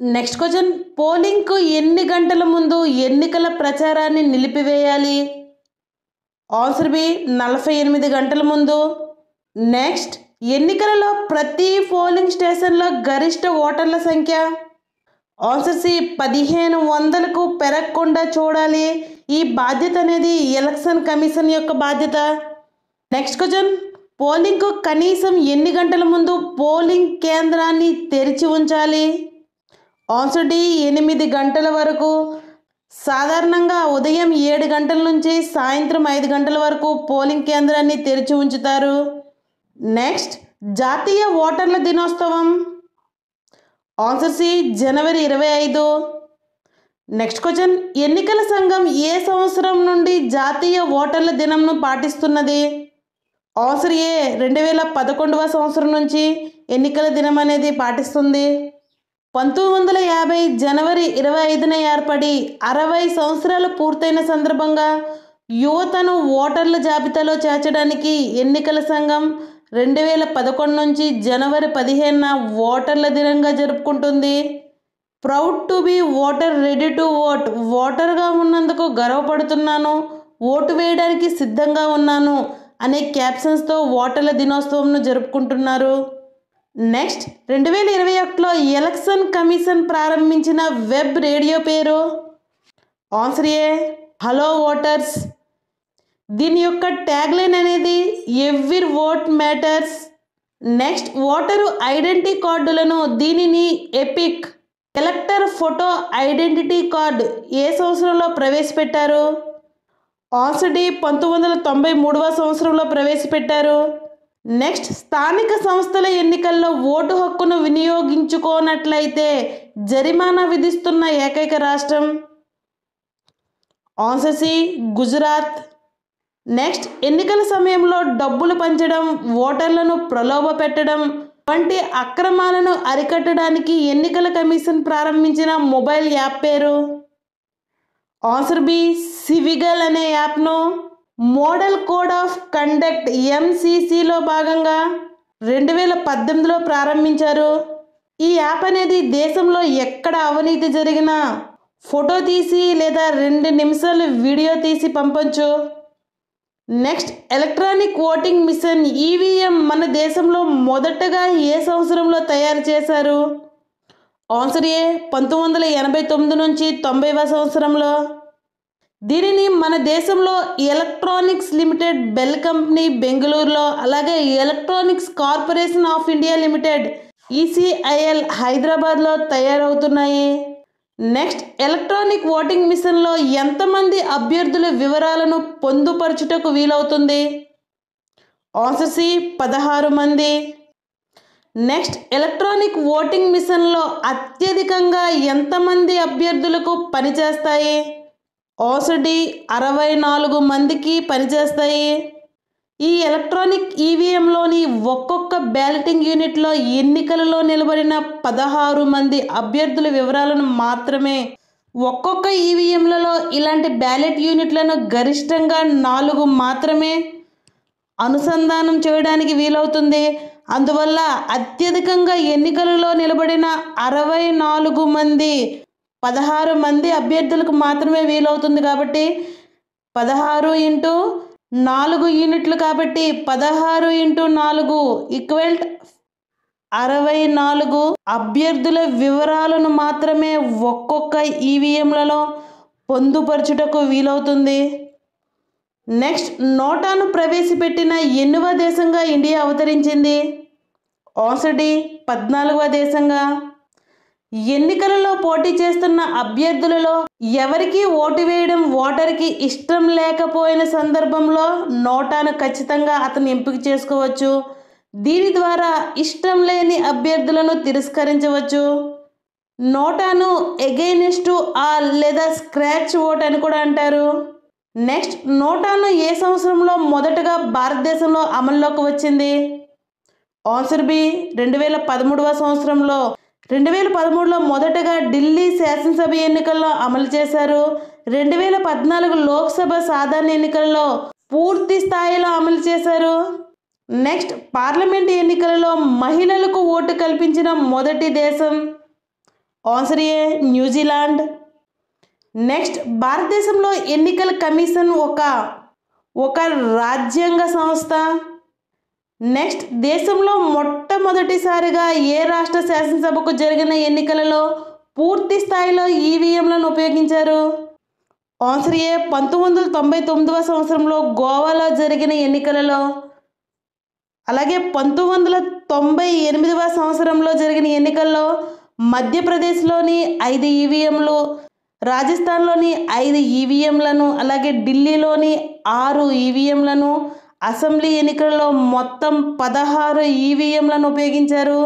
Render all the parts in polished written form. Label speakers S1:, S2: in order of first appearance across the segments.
S1: Next question, పోలింగ్కు ఎన్ని గంటల ముందు ఎన్నికల ప్రచారాన్ని నిలిపివేయాలి? ఆన్సర్ బి 48 గంటల ముందు. నెక్స్ట్, ఎన్నికలలో ప్రతి పోలింగ్ స్టేషన్లో గరిష్ట ఓటర్ల సంఖ్య? ఆన్సర్ సి 1500కు పెరగకుండా చూడాలి. ఈ బాధ్యత అనేది ఎలక్షన్ కమిషన్ యొక్క బాధ్యత. నెక్స్ట్ క్వశ్చన్, పోలింగ్కు కనీసం ఎన్ని గంటల ముందు పోలింగ్ కేంద్రాన్ని తెరిచి ఉంచాలి? ఆన్సర్ డి 8 గంటల వరకు. సాధారణంగా ఉదయం 7 గంటల నుంచి సాయంత్రం 5 గంటల వరకు పోలింగ్ కేంద్రాన్ని తెరిచి ఉంచుతారు. నెక్స్ట్, జాతీయ ఓటర్ల దినోత్సవం? ఆన్సర్ సి జనవరి 25. నెక్స్ట్ క్వశ్చన్, ఎన్నికల సంఘం ఏ సంవత్సరం నుండి జాతీయ ఓటర్ల దినంను పాటిస్తున్నది? ఆన్సర్ ఏ 2011వ సంవత్సరం నుంచి ఎన్నికల దినం అనేది పాటిస్తుంది. 1950 జనవరి 25న ఏర్పడి 60 సంవత్సరాలు పూర్తయిన సందర్భంగా యువతను ఓటర్ల జాబితాలో చేర్చడానికి ఎన్నికల సంఘం 2011 నుంచి జనవరి 15న ఓటర్ల దినంగా జరుపుకుంటుంది. Proud to be voter, ready to vote. ఓటర్గా ఉన్నందుకు గర్వపడుతున్నాను, ఓటు వేయడానికి సిద్ధంగా ఉన్నాను అనే క్యాప్షన్స్తో ఓటర్ల దినోత్సవంను జరుపుకుంటున్నారు. నెక్స్ట్, 2021లో ఎలక్షన్ కమిషన్ ప్రారంభించిన వెబ్ రేడియో పేరు? Answer A hello voters. దీని యొక్క ట్యాగ్లైన్ అనేది every vote matters. Next, voter identity కార్డులను దీనిని EPIC elector photo identity card ఏ సంవత్సరంలో ప్రవేశపెట్టారు? ఆన్సర్ డి 1993వ సంవత్సరంలో ప్రవేశపెట్టారు. నెక్స్ట్, స్థానిక సంస్థల ఎన్నికల్లో ఓటు హక్కును వినియోగించుకోనట్లయితే జరిమానా విధిస్తున్న ఏకైక రాష్ట్రం? Answer C Gujarat. నెక్స్ట్, ఎన్నికల సమయంలో డబ్బులు పంచడం, ఓటర్లను ప్రలోభ పెట్టడం వంటి అక్రమాలను అరికట్టడానికి ఎన్నికల కమిషన్ ప్రారంభించిన మొబైల్ యాప్ పేరు? ఆన్సర్ బి సివిగల్ అనే యాప్ను మోడల్ కోడ్ ఆఫ్ కండక్ట్ MCCలో భాగంగా 2018లో ప్రారంభించారు. ఈ యాప్ అనేది దేశంలో ఎక్కడ అవినీతి జరిగినా ఫోటో తీసి లేదా 2 నిమిషాలు వీడియో తీసి పంపొచ్చు. Next, electronic voting machine EVM మన దేశంలో మొదటగా ఏ సంవత్సరంలో తయారు చేశారు? ఆన్సర్ ఏ 1989 నుంచి 90వ సంవత్సరంలో. దీనిని మన దేశంలో ఎలక్ట్రానిక్స్ లిమిటెడ్ బెల్ కంపెనీ బెంగళూరులో, అలాగే electronics corporation of India limited ECIL హైదరాబాద్లో తయారవుతున్నాయి. నెక్స్ట్, ఎలక్ట్రానిక్ ఓటింగ్ మిషన్లో ఎంతమంది అభ్యర్థుల వివరాలను పొందుపరచుటకు వీలవుతుంది? ఆన్సర్ సి 16 మంది. నెక్స్ట్, ఎలక్ట్రానిక్ ఓటింగ్ మిషన్లో అత్యధికంగా ఎంతమంది అభ్యర్థులకు పనిచేస్తాయి? ఆన్సర్ డి 64 మందికి పనిచేస్తాయి. ఈ ఎలక్ట్రానిక్ EVMలోని ఒక్కొక్క బ్యాలెటింగ్ యూనిట్లో ఎన్నికలలో నిలబడిన 16 మంది అభ్యర్థుల వివరాలను మాత్రమే. ఒక్కొక్క EVMలలో ఇలాంటి బ్యాలెట్ యూనిట్లను గరిష్టంగా 4 మాత్రమే అనుసంధానం చేయడానికి వీలవుతుంది. అందువల్ల అత్యధికంగా ఎన్నికలలో నిలబడిన 64 మంది 16 మంది అభ్యర్థులకు మాత్రమే వీలవుతుంది. కాబట్టి 16 × 4 యూనిట్లు, కాబట్టి 16 × 4 ఈక్వల్ 64 అభ్యర్థుల వివరాలను మాత్రమే ఒక్కొక్క EVMలలో పొందుపరచుటకు వీలవుతుంది. నెక్స్ట్, నోటాను ప్రవేశపెట్టిన ఎన్నవ దేశంగా ఇండియా అవతరించింది? ఆన్సర్ డి 14వ దేశంగా. ఎన్నికలలో పోటీ చేస్తున్న అభ్యర్థులలో ఎవరికి ఓటు వేయడం ఓటర్కి ఇష్టం లేకపోయిన సందర్భంలో నోటాను ఖచ్చితంగా అతను ఎంపిక చేసుకోవచ్చు. దీని ద్వారా ఇష్టం లేని అభ్యర్థులను తిరస్కరించవచ్చు. నోటాను ఎగైనెస్ట్ ఆల్ లేదా స్క్రాచ్ ఓట్ అని కూడా అంటారు. నెక్స్ట్, నోటాను ఏ సంవత్సరంలో మొదటగా భారతదేశంలో అమల్లోకి వచ్చింది? ఆన్సర్ బి 2013వ సంవత్సరంలో. 2013లో మొదటగా ఢిల్లీ శాసనసభ ఎన్నికల్లో అమలు చేశారు. 2014 లోక్సభ సాధారణ ఎన్నికల్లో పూర్తి స్థాయిలో అమలు చేశారు. నెక్స్ట్, పార్లమెంట్ ఎన్నికలలో మహిళలకు ఓటు కల్పించిన మొదటి దేశం? ఆన్సర్ ఏ న్యూజిలాండ్. నెక్స్ట్, భారతదేశంలో ఎన్నికల కమిషన్ ఒక రాజ్యాంగ సంస్థ. నెక్స్ట్, దేశంలో మొట్టమొదటిసారిగా ఏ రాష్ట్ర శాసనసభకు జరిగిన ఎన్నికలలో పూర్తి స్థాయిలో ఈవీఎంలను ఉపయోగించారు? ఆన్సర్ ఏ 1999వ సంవత్సరంలో గోవాలో జరిగిన ఎన్నికలలో. అలాగే 1998వ సంవత్సరంలో జరిగిన ఎన్నికల్లో మధ్యప్రదేశ్లోని 5 ఈవీఎంలు, రాజస్థాన్లోని 5 ఈవీఎంలను, అలాగే ఢిల్లీలోని 6 ఈవీఎంలను, అసెంబ్లీ ఎన్నికల్లో మొత్తం 16 ఈవీఎంలను ఉపయోగించారు.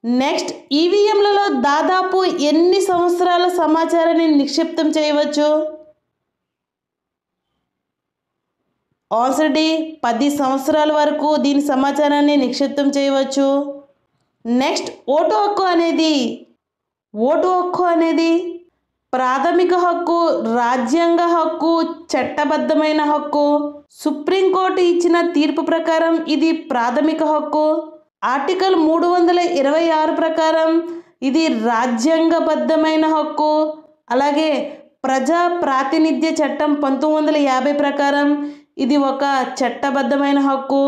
S1: నెక్స్ట్, ఈవీఎంలలో దాదాపు ఎన్ని సంవత్సరాల సమాచారాన్ని నిక్షిప్తం చేయవచ్చు? ఆన్సర్ డి 10 సంవత్సరాల వరకు దీని సమాచారాన్ని నిక్షిప్తం చేయవచ్చు. నెక్స్ట్, ఓటు హక్కు అనేది ప్రాథమిక హక్కు, రాజ్యాంగ హక్కు, చట్టబద్ధమైన హక్కు. సుప్రీంకోర్టు ఇచ్చిన తీర్పు ప్రకారం ఇది ప్రాథమిక హక్కు. ఆర్టికల్ 326 ప్రకారం ఇది రాజ్యాంగబద్ధమైన హక్కు. అలాగే ప్రజా ప్రాతినిధ్య చట్టం 1950 ప్రకారం ఇది ఒక చట్టబద్ధమైన హక్కు.